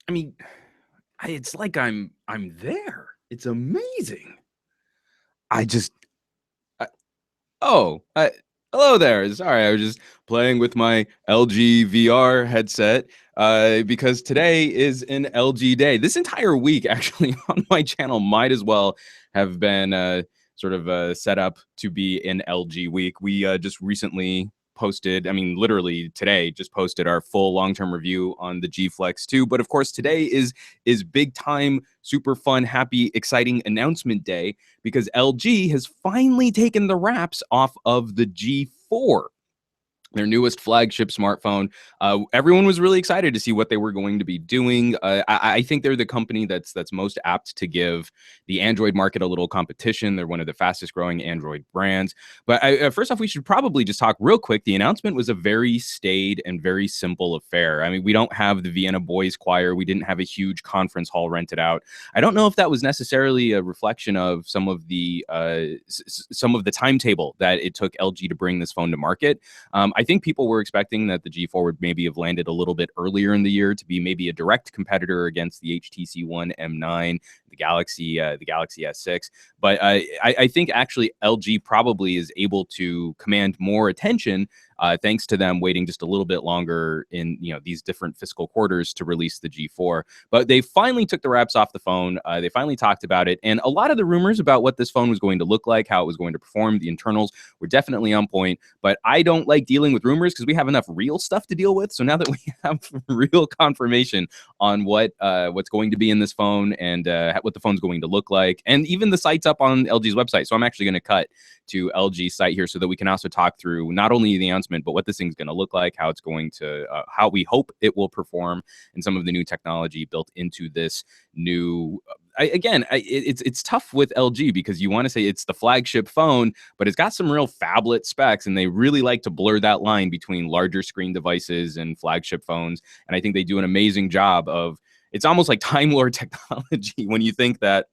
I mean, it's like I'm there. It's amazing. I just I, oh, hello there. Sorry, I was just playing with my LG VR headset because today is an LG day. This entire week, actually, on my channel might as well have been sort of set up to be an LG week. We just recently posted, I mean, literally today, just posted our full long-term review on the G Flex 2. But of course, today is big time, super fun, happy, exciting announcement day because LG has finally taken the wraps off of the G4, their newest flagship smartphone. Everyone was really excited to see what they were going to be doing. I think they're the company that's most apt to give the Android market a little competition. They're one of the fastest growing Android brands. But first off, we should probably just talk real quick. The announcement was a very staid and very simple affair. I mean, we don't have the Vienna Boys Choir. We didn't have a huge conference hall rented out. I don't know if that was necessarily a reflection of some of the timetable that it took LG to bring this phone to market. I think people were expecting that the G4 would maybe have landed a little bit earlier in the year to be maybe a direct competitor against the HTC One M9, the Galaxy S6. But I think actually LG probably is able to command more attention thanks to them waiting just a little bit longer in these different fiscal quarters to release the G4. But they finally took the wraps off the phone. They finally talked about it, and a lot of the rumors about what this phone was going to look like, how it was going to perform, the internals were definitely on point. But I don't like dealing with rumors because we have enough real stuff to deal with. So now that we have real confirmation on what's going to be in this phone and what the phone's going to look like, and even the site's up on LG's website. So I'm actually going to cut to LG's site here so that we can also talk through not only the announcement, but what this thing's going to look like, how it's going to, how we hope it will perform, and some of the new technology built into this new. It's tough with LG because you want to say it's the flagship phone, but it's got some real phablet specs, and they really like to blur that line between larger screen devices and flagship phones. And I think they do an amazing job of. It's almost like Time Lord technology when you think that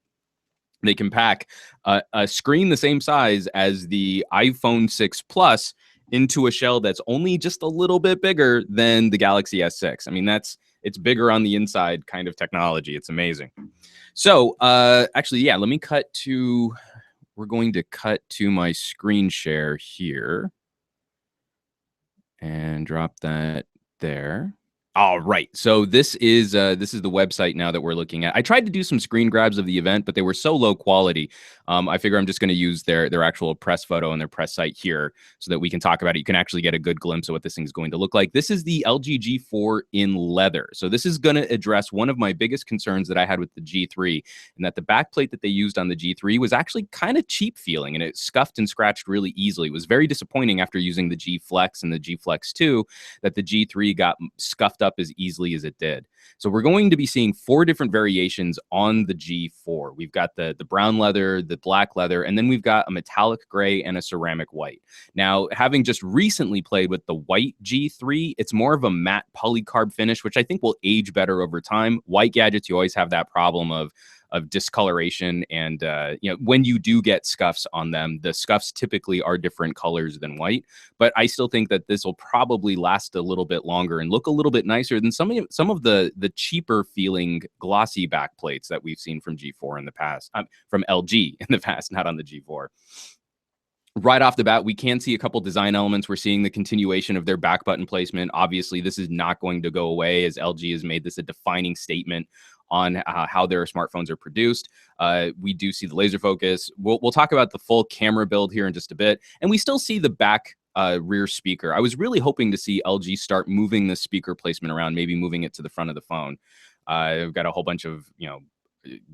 they can pack a screen the same size as the iPhone 6 Plus into a shell that's only just a little bit bigger than the Galaxy S6. I mean, it's bigger on the inside kind of technology. It's amazing. So actually, yeah, let me we're going to cut to my screen share here and drop that there. All right. So this is the website now that we're looking at. I tried to do some screen grabs of the event, but they were so low quality. I figure I'm just going to use their actual press photo and their press site here so that we can talk about it. You can actually get a good glimpse of what this thing's going to look like. This is the LG G4 in leather. So this is going to address one of my biggest concerns that I had with the G3, and that the backplate that they used on the G3 was actually kind of cheap feeling, and it scuffed and scratched really easily. It was very disappointing after using the G Flex and the G Flex 2 that the G3 got scuffed up as easily as it did. So we're going to be seeing 4 different variations on the G4. We've got the brown leather, the black leather, and then we've got a metallic gray and a ceramic white. Now, having just recently played with the white G3, it's more of a matte polycarb finish, which I think will age better over time. White gadgets, you always have that problem of discoloration, and when you do get scuffs on them, the scuffs typically are different colors than white. But I still think that this will probably last a little bit longer and look a little bit nicer than some of the cheaper feeling glossy backplates that we've seen from G4 in the past, from LG in the past, not on the G4. Right off the bat, we can see a couple design elements. We're seeing the continuation of their back button placement. Obviously, this is not going to go away, as LG has made this a defining statement on how their smartphones are produced. We do see the laser focus. We'll talk about the full camera build here in just a bit. And we still see the back rear speaker. I was really hoping to see LG start moving the speaker placement around, maybe moving it to the front of the phone. I've got a whole bunch of,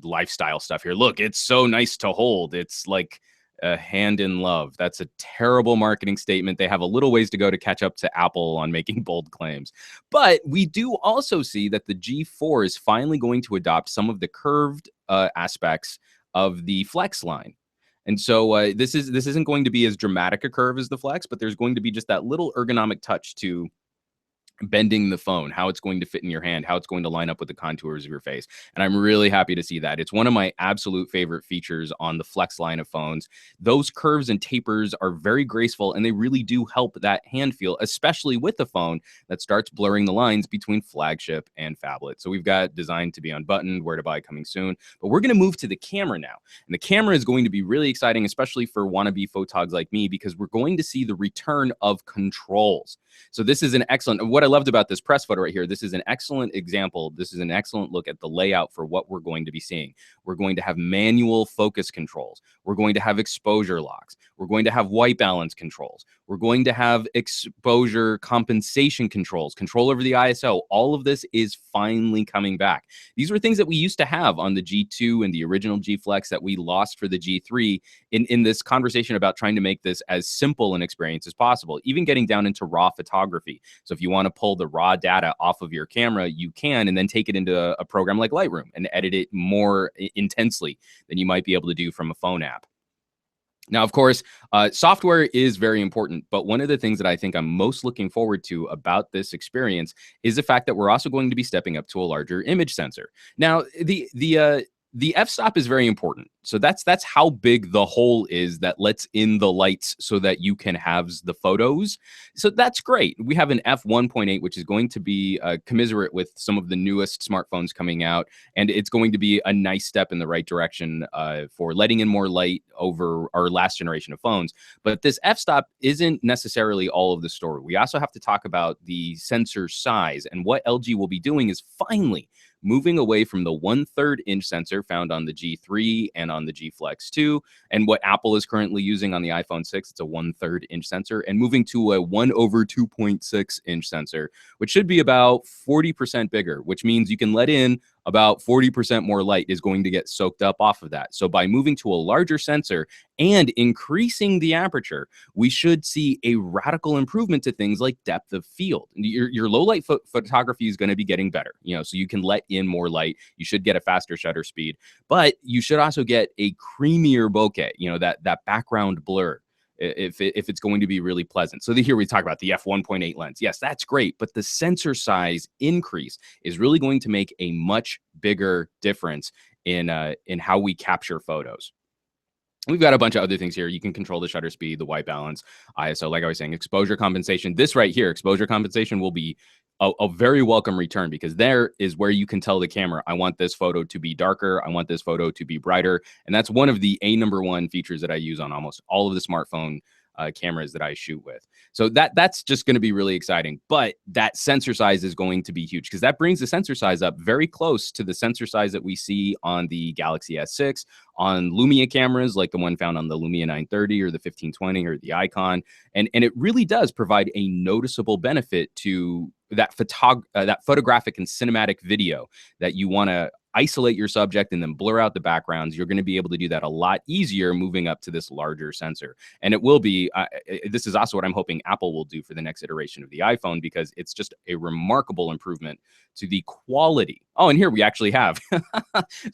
lifestyle stuff here. Look, it's so nice to hold. It's like a hand in love. That's a terrible marketing statement. They have a little ways to go to catch up to Apple on making bold claims. But we do also see that the G4 is finally going to adopt some of the curved aspects of the Flex line. And so this isn't going to be as dramatic a curve as the Flex, but there's going to be just that little ergonomic touch to bending the phone, how it's going to fit in your hand, how it's going to line up with the contours of your face. And I'm really happy to see that. It's one of my absolute favorite features on the Flex line of phones. Those curves and tapers are very graceful, and they really do help that hand feel, especially with the phone that starts blurring the lines between Flagship and Phablet. So we've got designed to be unbuttoned, where to buy coming soon. But we're going to move to the camera now. And the camera is going to be really exciting, especially for wannabe photogs like me, because we're going to see the return of controls. So this is an excellent, what I loved about this press photo right here, this is an excellent example. This is an excellent look at the layout for what we're going to be seeing. We're going to have manual focus controls. We're going to have exposure locks. We're going to have white balance controls. We're going to have exposure compensation controls, control over the ISO. All of this is finally coming back. These were things that we used to have on the G2 and the original G Flex that we lost for the G3 in this conversation about trying to make this as simple an experience as possible, even getting down into raw photography. So if you want to pull the raw data off of your camera, you can, and then take it into a program like Lightroom and edit it more intensely than you might be able to do from a phone app. Now, of course, software is very important, but one of the things that I think I'm most looking forward to about this experience is the fact that we're also going to be stepping up to a larger image sensor. Now, the f-stop is very important. So that's how big the hole is that lets in the lights so that you can have the photos. So that's great. We have an f1.8, which is going to be commiserate with some of the newest smartphones coming out. And it's going to be a nice step in the right direction for letting in more light over our last generation of phones. But this f-stop isn't necessarily all of the story. We also have to talk about the sensor size. And what LG will be doing is finally moving away from the 1/3 inch sensor found on the G3 and on the G Flex 2, and what Apple is currently using on the iPhone 6, it's a 1/3 inch sensor, and moving to a 1/2.6 inch sensor, which should be about 40% bigger, which means you can let in about 40% more light is going to get soaked up off of that. So by moving to a larger sensor and increasing the aperture, we should see a radical improvement to things like depth of field. Your low light photography is going to be getting better, so you can let in more light. You should get a faster shutter speed, but you should also get a creamier bokeh, that background blur, if it's going to be really pleasant. So here we talk about the f1.8 lens. Yes, that's great, but the sensor size increase is really going to make a much bigger difference in how we capture photos. We've got a bunch of other things here. You can control the shutter speed, the white balance, ISO, like I was saying, exposure compensation. This right here, exposure compensation, will be a very welcome return, because there is where you can tell the camera, I want this photo to be darker. I want this photo to be brighter. And that's one of the #1 features that I use on almost all of the smartphone cameras that I shoot with. So that's just going to be really exciting. But that sensor size is going to be huge, because that brings the sensor size up very close to the sensor size that we see on the Galaxy S6, on Lumia cameras like the one found on the Lumia 930 or the 1520 or the Icon. And it really does provide a noticeable benefit to that photographic and cinematic video that you want to isolate your subject and then blur out the backgrounds. You're going to be able to do that a lot easier moving up to this larger sensor. And it will be, this is also what I'm hoping Apple will do for the next iteration of the iPhone, because it's just a remarkable improvement to the quality. Oh, and here we actually have, so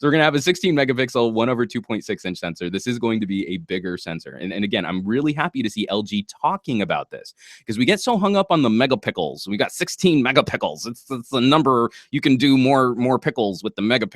we're going to have a 16 megapixel 1/2.6 inch sensor. This is going to be a bigger sensor. And again, I'm really happy to see LG talking about this, because we get so hung up on the megapixels. We got 16 megapixels. It's the number. You can do more pickles with the megapixels.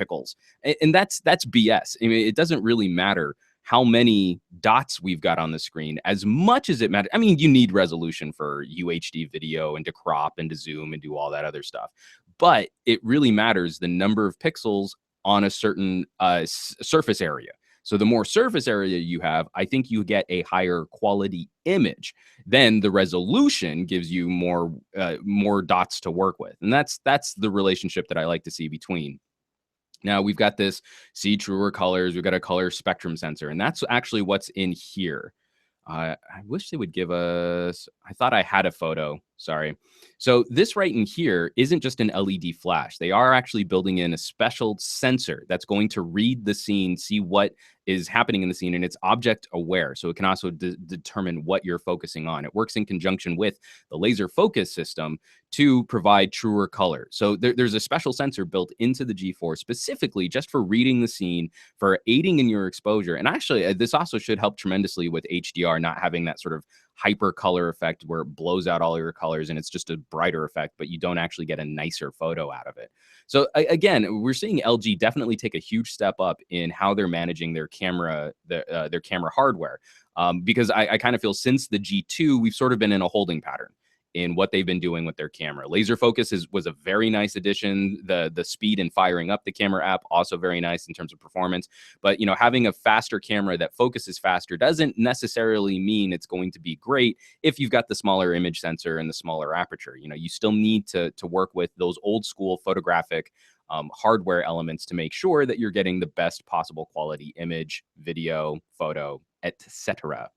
And that's BS. I mean, it doesn't really matter how many dots we've got on the screen as much as it matters. I mean, you need resolution for UHD video and to crop and to zoom and do all that other stuff. But it really matters the number of pixels on a certain surface area. So the more surface area you have, I think you get a higher quality image. Then the resolution gives you more dots to work with. And that's the relationship that I like to see between. Now we've got this see truer colors. We've got a color spectrum sensor, and that's actually what's in here. I wish they would give us, I thought I had a photo. Sorry. So this right in here isn't just an LED flash. They are actually building in a special sensor that's going to read the scene, see what is happening in the scene, and it's object aware. So it can also determine what you're focusing on. It works in conjunction with the laser focus system to provide truer color. So there's a special sensor built into the G4 specifically just for reading the scene, for aiding in your exposure. And actually, this also should help tremendously with HDR, not having that sort of hyper color effect where it blows out all your colors and it's just a brighter effect, but you don't actually get a nicer photo out of it. So again, we're seeing LG definitely take a huge step up in how they're managing their camera hardware. Because I kind of feel since the G2, we've sort of been in a holding pattern in what they've been doing with their camera. Laser focus was a very nice addition. The speed and firing up the camera app also very nice in terms of performance. But having a faster camera that focuses faster doesn't necessarily mean it's going to be great if you've got the smaller image sensor and the smaller aperture. You still need to work with those old school photographic hardware elements to make sure that you're getting the best possible quality image, video, photo, etc.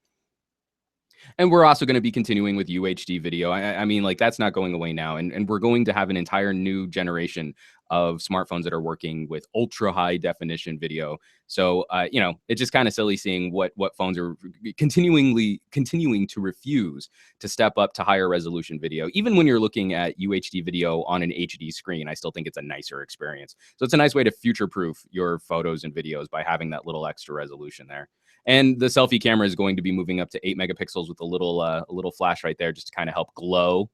And we're also going to be continuing with UHD video. I mean, like that's not going away now. And we're going to have an entire new generation of smartphones that are working with ultra high definition video. So, it's just kind of silly seeing what phones are continuing to refuse to step up to higher resolution video. Even when you're looking at UHD video on an HD screen, I still think it's a nicer experience. So it's a nice way to future proof your photos and videos by having that little extra resolution there. And the selfie camera is going to be moving up to 8 megapixels with a little flash right there just to kind of help glow.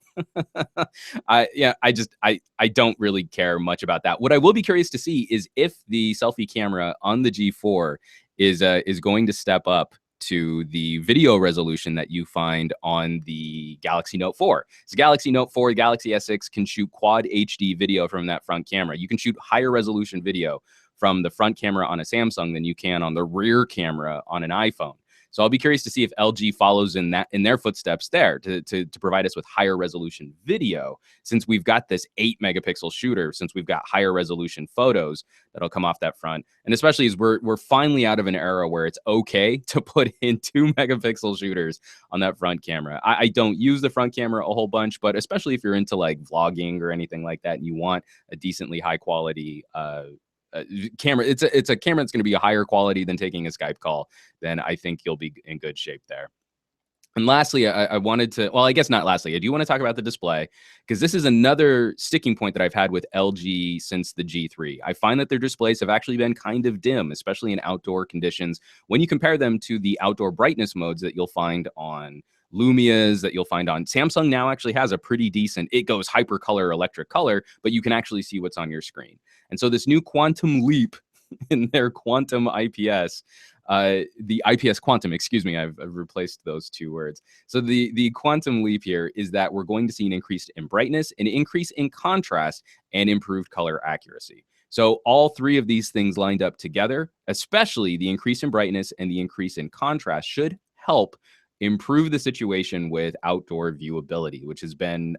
I don't really care much about that. What I will be curious to see is if the selfie camera on the G4 is going to step up to the video resolution that you find on the Galaxy Note 4. So Galaxy Note 4, Galaxy S6 can shoot quad HD video from that front camera. You can shoot higher resolution video from the front camera on a Samsung than you can on the rear camera on an iPhone. So I'll be curious to see if LG follows in their footsteps there to provide us with higher resolution video, since we've got this 8 megapixel shooter, since we've got higher resolution photos that'll come off that front. And especially as we're finally out of an era where it's okay to put in 2 megapixel shooters on that front camera. I don't use the front camera a whole bunch, but especially if you're into like vlogging or anything like that and you want a decently high quality camera, it's a camera that's going to be a higher quality than taking a Skype call, then I think you'll be in good shape there. And lastly, I wanted to, well, I guess not lastly, I do want to talk about the display, because this is another sticking point that I've had with LG since the G3. I find that their displays have actually been kind of dim, especially in outdoor conditions, when you compare them to the outdoor brightness modes that you'll find on Lumias, that you'll find on Samsung. Now actually has a pretty decent, it goes hypercolor, electric color, but you can actually see what's on your screen. And so this new quantum leap in their quantum IPS, the IPS quantum, excuse me, I've replaced those two words. So the quantum leap here is that we're going to see an increase in brightness, an increase in contrast, and improved color accuracy. So all three of these things lined up together, especially the increase in brightness and the increase in contrast, should help improve the situation with outdoor viewability, which has been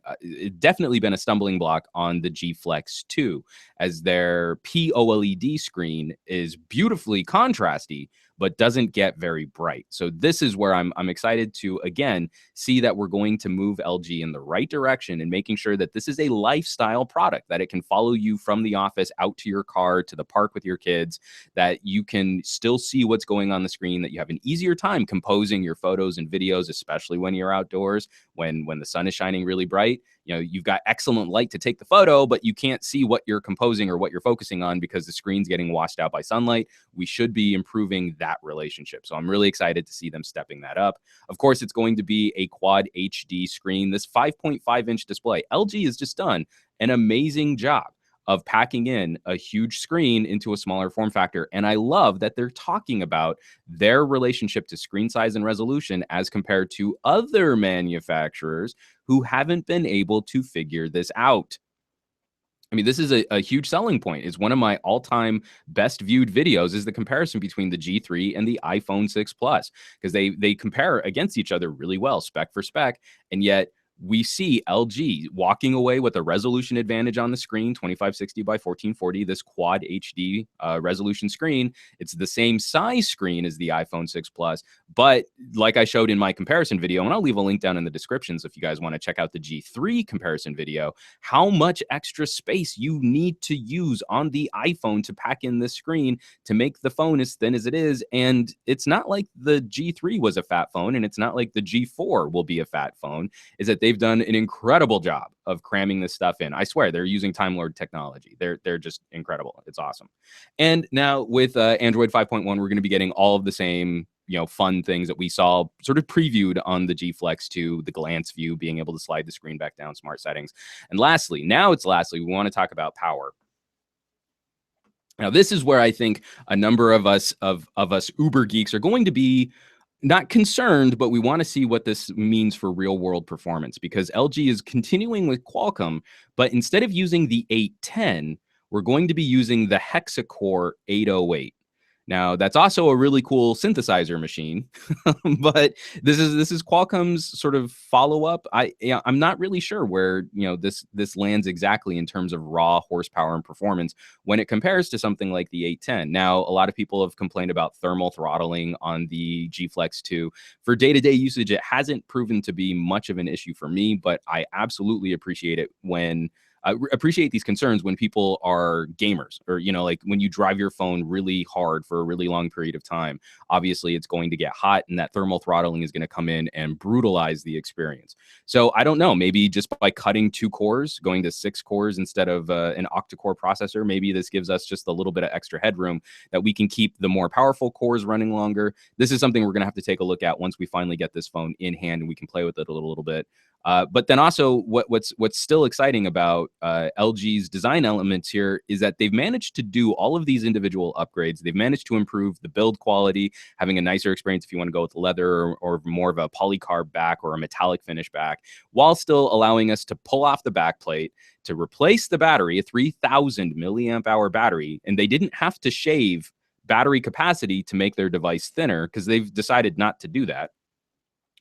definitely been a stumbling block on the G Flex 2, as their POLED screen is beautifully contrasty, but doesn't get very bright. So this is where I'm excited to, again, see that we're going to move LG in the right direction and making sure that this is a lifestyle product, that it can follow you from the office out to your car, to the park with your kids, that you can still see what's going on the screen, that you have an easier time composing your photos and videos, especially when you're outdoors, when the sun is shining really bright. You've got excellent light to take the photo, but you can't see what you're composing or what you're focusing on because the screen's getting washed out by sunlight. We should be improving that relationship. So I'm really excited to see them stepping that up. Of course, it's going to be a quad HD screen, this 5.5-inch display. LG has just done an amazing job of packing in a huge screen into a smaller form factor. And I love that they're talking about their relationship to screen size and resolution as compared to other manufacturers who haven't been able to figure this out. I mean, this is a huge selling point. It's one of my all-time best viewed videos is the comparison between the G3 and the iPhone 6 Plus, because they compare against each other really well, spec for spec, and yet we see LG walking away with a resolution advantage on the screen, 2560 by 1440, this quad HD resolution screen. It's the same size screen as the iPhone 6 Plus, but like I showed in my comparison video, and I'll leave a link down in the descriptions if you guys want to check out the G3 comparison video, how much extra space you need to use on the iPhone to pack in this screen to make the phone as thin as it is. And it's not like the G3 was a fat phone, and it's not like the G4 will be a fat phone. Is that they've done an incredible job of cramming this stuff in. I swear they're using Time Lord technology. They're just incredible. It's awesome. And now with Android 5.1, we're going to be getting all of the same fun things that we saw sort of previewed on the G Flex 2, the glance view, being able to slide the screen back down, smart settings. And lastly, we want to talk about power. Now, this is where I think a number of us Uber geeks are going to be not concerned, but we want to see what this means for real world performance, because LG is continuing with Qualcomm, but instead of using the 810, we're going to be using the hexa-core 808. Now, that's also a really cool synthesizer machine, but this is Qualcomm's sort of follow up. I'm not really sure where this lands exactly in terms of raw horsepower and performance when it compares to something like the 810. Now, a lot of people have complained about thermal throttling on the G Flex 2. For day-to-day usage, it hasn't proven to be much of an issue for me, but I absolutely appreciate it when appreciate these concerns when people are gamers, or like when you drive your phone really hard for a really long period of time. Obviously it's going to get hot, and that thermal throttling is going to come in and brutalize the experience. So I don't know, maybe just by cutting 2 cores, going to 6 cores instead of an octa-core processor, maybe this gives us just a little bit of extra headroom that we can keep the more powerful cores running longer. This is something we're going to have to take a look at once we finally get this phone in hand and we can play with it a little bit. But then also what's still exciting about LG's design elements here is that they've managed to do all of these individual upgrades. They've managed to improve the build quality, having a nicer experience if you want to go with leather or more of a polycarb back or a metallic finish back, while still allowing us to pull off the back plate, to replace the battery, a 3,000 milliamp hour battery. And they didn't have to shave battery capacity to make their device thinner, because they've decided not to do that,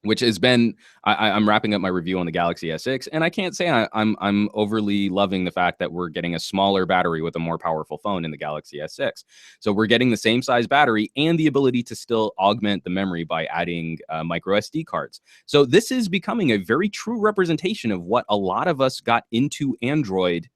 which has been, I'm wrapping up my review on the Galaxy S6, and I can't say I'm overly loving the fact that we're getting a smaller battery with a more powerful phone in the Galaxy S6. So we're getting the same size battery and the ability to still augment the memory by adding micro SD cards. So this is becoming a very true representation of what a lot of us got into Android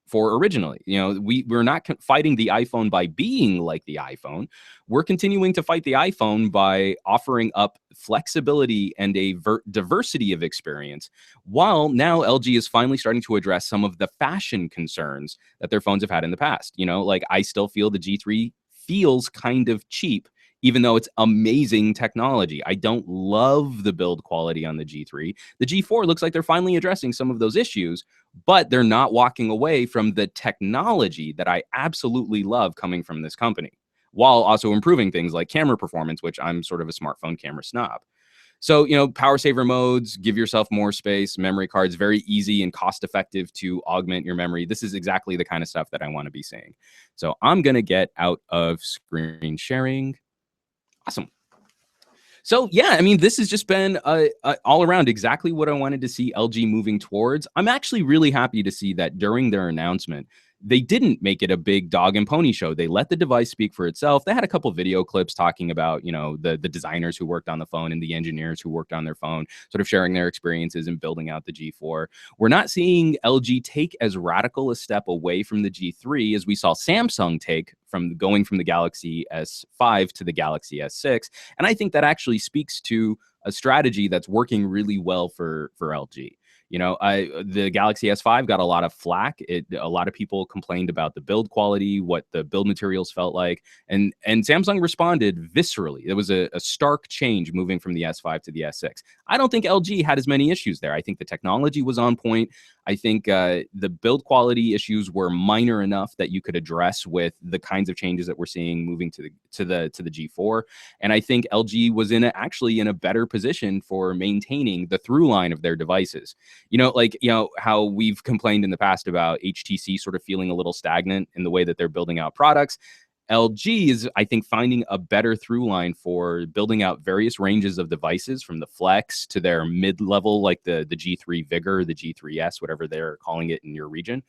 for originally. We're not fighting the iPhone by being like the iPhone. We're continuing to fight the iPhone by offering up flexibility and a diversity of experience, while now LG is finally starting to address some of the fashion concerns that their phones have had in the past. Like, I still feel the G3 feels kind of cheap, even though it's amazing technology. I don't love the build quality on the G3. The G4 looks like they're finally addressing some of those issues, but they're not walking away from the technology that I absolutely love coming from this company, while also improving things like camera performance, which I'm sort of a smartphone camera snob. So, power saver modes, give yourself more space, memory cards, very easy and cost effective to augment your memory. This is exactly the kind of stuff that I want to be seeing. So I'm going to get out of screen sharing. Awesome. So yeah, I mean, this has just been all around exactly what I wanted to see LG moving towards. I'm actually really happy to see that during their announcement, they didn't make it a big dog and pony show. They let the device speak for itself. They had a couple video clips talking about, the designers who worked on the phone and the engineers who worked on their phone, sort of sharing their experiences and building out the G4. We're not seeing LG take as radical a step away from the G3 as we saw Samsung take from going from the Galaxy S5 to the Galaxy S6. And I think that actually speaks to a strategy that's working really well for LG. The Galaxy S5 got a lot of flack. A lot of people complained about the build quality, what the build materials felt like, and Samsung responded viscerally. It was a stark change moving from the S5 to the S6. I don't think LG had as many issues there. I think the technology was on point. I think the build quality issues were minor enough that you could address with the kinds of changes that we're seeing moving to the G4. And I think LG was actually in a better position for maintaining the through line of their devices. How we've complained in the past about HTC sort of feeling a little stagnant in the way that they're building out products. LG is, I think, finding a better through line for building out various ranges of devices, from the Flex to their mid-level, like the G3 Vigor, the G3S, whatever they're calling it in your region.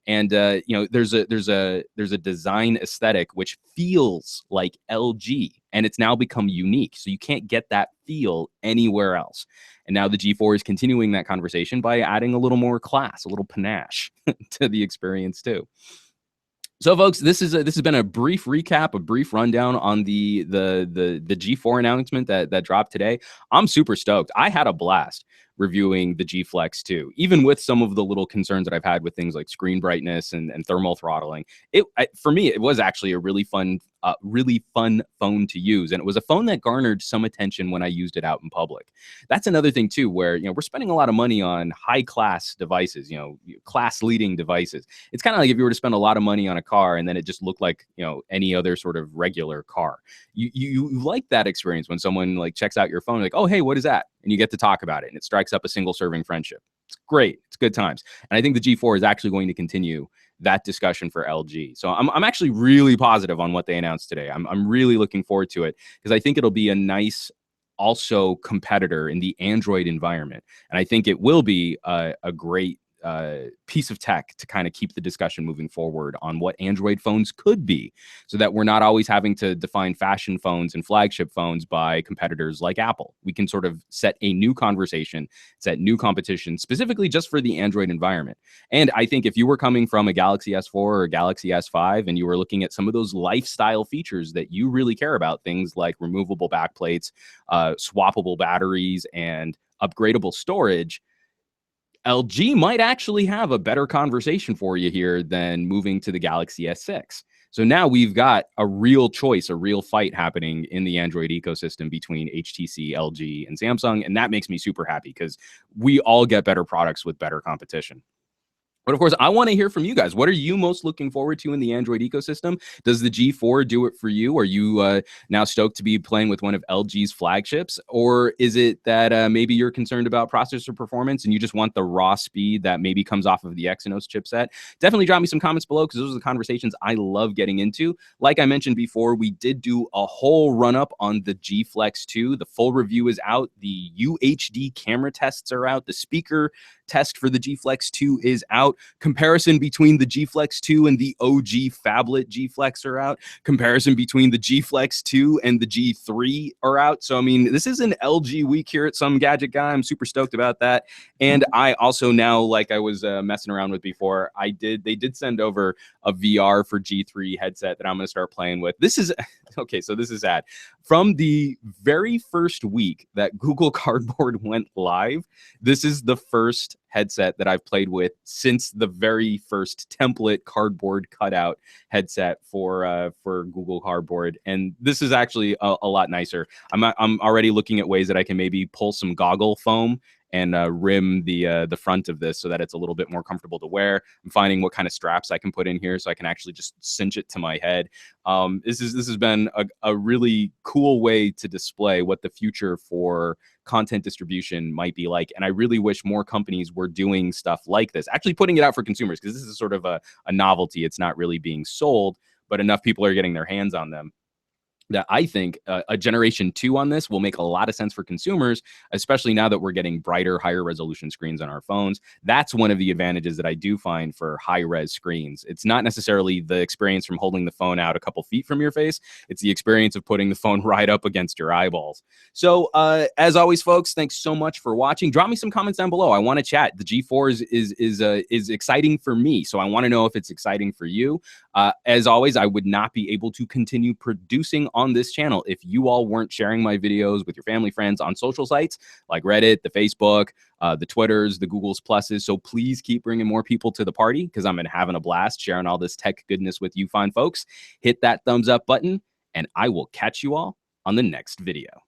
And there's a design aesthetic which feels like LG, and it's now become unique. So you can't get that feel anywhere else. And now the G4 is continuing that conversation by adding a little more class, a little panache to the experience too. So, folks, this has been a brief recap, a brief rundown on the G4 announcement that dropped today. I'm super stoked. I had a blast. reviewing the G Flex 2, even with some of the little concerns that I've had with things like screen brightness and thermal throttling. For me, it was actually a really fun phone to use, and it was a phone that garnered some attention when I used it out in public. That's another thing too, where we're spending a lot of money on high class devices, class leading devices. It's kind of like if you were to spend a lot of money on a car and then it just looked like any other sort of regular car. You like that experience when someone like checks out your phone, like, oh hey, what is that? And you get to talk about it, and it strikes up a single serving friendship. It's great. It's good times. And I think the G4 is actually going to continue that discussion for LG. So I'm actually really positive on what they announced today. I'm really looking forward to it because I think it'll be a nice also competitor in the Android environment. And I think it will be a great piece of tech to kind of keep the discussion moving forward on what Android phones could be, so that we're not always having to define fashion phones and flagship phones by competitors like Apple. We can sort of set a new conversation, set new competition specifically just for the Android environment. And I think if you were coming from a Galaxy S4 or a Galaxy S5 and you were looking at some of those lifestyle features that you really care about, things like removable backplates, swappable batteries, and upgradable storage, LG might actually have a better conversation for you here than moving to the Galaxy S6. So now we've got a real choice, a real fight happening in the Android ecosystem between HTC, LG, and Samsung. And that makes me super happy because we all get better products with better competition. But of course, I want to hear from you guys. What are you most looking forward to in the Android ecosystem? Does the G4 do it for you? Are you now stoked to be playing with one of LG's flagships? Or is it that maybe you're concerned about processor performance and you just want the raw speed that maybe comes off of the Exynos chipset? Definitely drop me some comments below because those are the conversations I love getting into. Like I mentioned before, we did do a whole run-up on the G Flex 2. The full review is out. The UHD camera tests are out. The speaker test for the G Flex 2 is out. Comparison between the G Flex 2 and the OG phablet G Flex are out. Comparison between the G Flex 2 and the G3 are out. So, I mean, this is an LG week here at Some Gadget Guy. I'm super stoked about that. And I also now, like I was messing around with before, they did send over a VR for G3 headset that I'm going to start playing with. This is, okay, so this is sad. From the very first week that Google Cardboard went live, this is the first headset that I've played with since the very first template cardboard cutout headset for Google Cardboard, and this is actually a lot nicer. I'm already looking at ways that I can maybe pull some goggle foam and rim the front of this so that it's a little bit more comfortable to wear. I'm finding what kind of straps I can put in here so I can actually just cinch it to my head. This has been a really cool way to display what the future for content distribution might be like. And I really wish more companies were doing stuff like this, actually putting it out for consumers, because this is sort of a novelty. It's not really being sold, but enough people are getting their hands on them that I think a generation 2 on this will make a lot of sense for consumers, especially now that we're getting brighter, higher resolution screens on our phones. That's one of the advantages that I do find for high res screens. It's not necessarily the experience from holding the phone out a couple feet from your face. It's the experience of putting the phone right up against your eyeballs. So as always, folks, thanks so much for watching. Drop me some comments down below. I want to chat. The G4 is exciting for me, so I want to know if it's exciting for you. As always, I would not be able to continue producing on this channel if you all weren't sharing my videos with your family, friends on social sites like Reddit, the Facebook, the Twitters, the Googles Pluses. So please keep bringing more people to the party because I'm having a blast sharing all this tech goodness with you fine folks. Hit that thumbs up button, and I will catch you all on the next video.